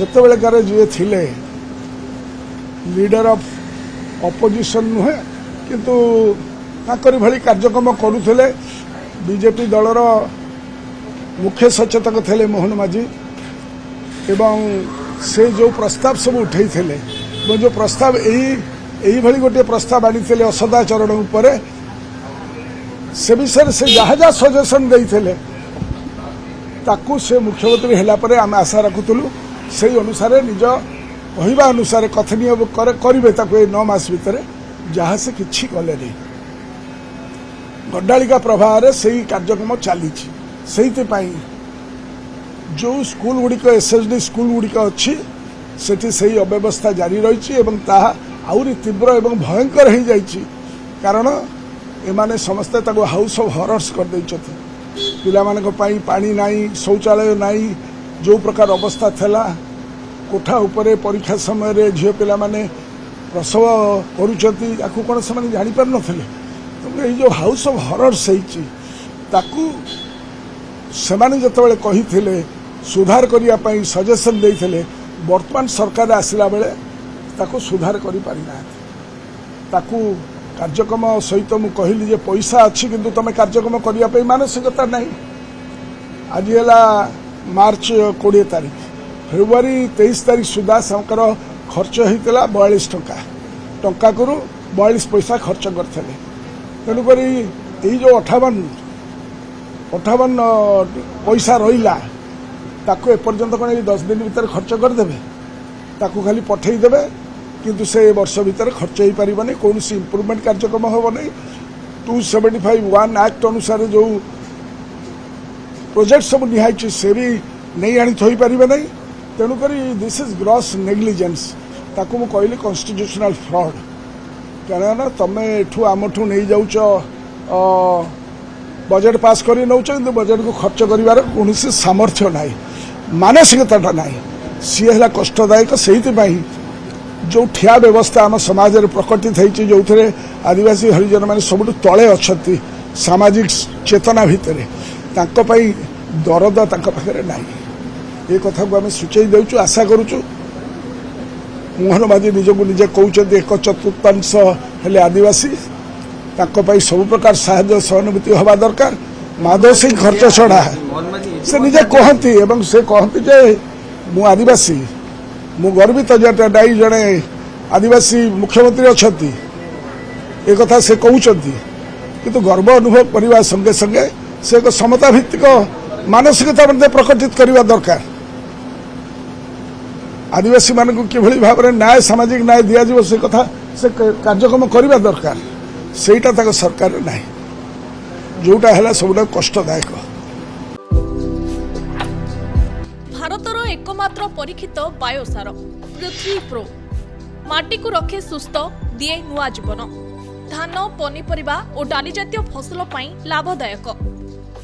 सेतेबेलेकार जी थिले leader of opposition नुहे किंतु ताकरी भली कार्यक्रम करुले बीजेपी दलर मुख्य सचेतक थे मोहन माझी एवं से जो प्रस्ताव सब उठे जो प्रस्ताव यही भली गोटे प्रस्ताव आनी असदाचरण उपरे से विषय से जहाँ जहाँ सजेसन देते ताकू से मुख्यमंत्री हैला परे आम आशा रखुलु से अनुसार निज कहवा अनुसार कथनीय करेंगे 9 मास भितर जहाँ से किसी कले नहीं गड्डालिका प्रभाव से कार्यक्रम चली जो स्कूल गुड़िक एसएसडी स्कूल गुड़िक अच्छी से अव्यवस्था जारी रही आहरी तीव्र एवं भयंकर हो जाइए कारण एमाने समस्ते हाउस ऑफ हॉरर्स कर देइछथि पिला मानक पई पानी नाही शौचालय नाही जो प्रकार अवस्था थला कोठा उपरे परीक्षा समय रे झियो पिला माने प्रसव करूछथि आकु कोन से माने जानि पार नथिले तो ए जो हाउस ऑफ हॉरर्स हेछि ताकू सेमाने जतबेले कहिथिले सुधार करिया पई सजेशन देइथिले वर्तमान सरकार आसिला बेले ताकू सुधार करि पारि ना ताकू कार्यक्रम सहित मु कहली जे पैसा अच्छी किंतु तुम कार्यक्रम करने मानसिकता नहीं आज है मार्च 20 तारीख फेब्रुआरी 23 तारीख सुधा संकर खर्च होता 42 टंका करू 42 पैसा खर्च करते तेणुक यही जो 58 पैसा रहा ताको एपर्यंत कौन 10 दिन भीतर खर्च करदे ताको खाली पठेदेवे किंतु से वर्ष भीतर खर्च हो पारे कौन इम्प्रूवमेंट कार्यक्रम हम नहीं 275(1) एक्ट अनुसार जो प्रोजेक्ट सब निहाई से भी नहीं आनी थोई पारे नहीं तेणुक दिस इज ग्रॉस नेग्लिजेंस ताकू मु कहली कॉन्स्टिट्यूशनल फ्रॉड कारण तुम एठू आमठू नहीं जाऊच बजेट पास कर नौ कि बजेट को खर्च कर कौन सामर्थ्य ना मानसिकता ना सी है कष्टदायक से जो ठिया व्यवस्था आम समाज में प्रकटित होती जो थे आदिवासी हरिजन मैंने सब तले अच्छा सामाजिक चेतना भितर दरद पाखे ना ये कथा को आम सूचई देचु आशा करुचु मोहन माझी निजक निजे कहते 1/4 हेले आदिवासी सब प्रकार साहाय्य सहानुभूति हवा दरकार माधव सिंह खर्च छड़ा से निजे कहती एवं से कहती जे मु आदिवासी मु गर्वित दाई जड़े आदिवासी मुख्यमंत्री अच्छा एक कथा से कहते किंतु गर्व अनुभव करने संगे संगे से एक समता भित्तिक मानसिकता प्रकटित करने दरकार आदिवासी मान कि भाव में न्याय सामाजिक न्याय दि जाव से कथा से कार्यक्रम करने दरकार सेटा तक सरकार ना जोटा है सब कष्टदायक भारतर एकमात्र परीक्षित बायोसार पृथ्वी प्रो माटी को रखे सुस्थ दिए नुआ जीवन धान पनीपरिबा और डाली जातीय फसल लाभदायक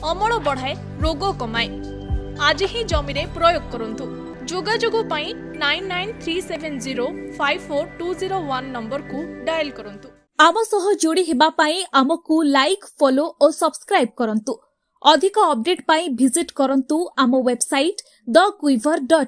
अमल बढ़ाए रोग कमाए आज ही जमीरे प्रयोग करंतु जोगाजोग 9937054201 नंबर को डायल करंतु आम सह जोड़ी हेबा पाई आमको लाइक फॉलो और सब्सक्राइब करंतु अधिक अपडेट पाई विजिट करंतु आम वेबसाइट thequiver.in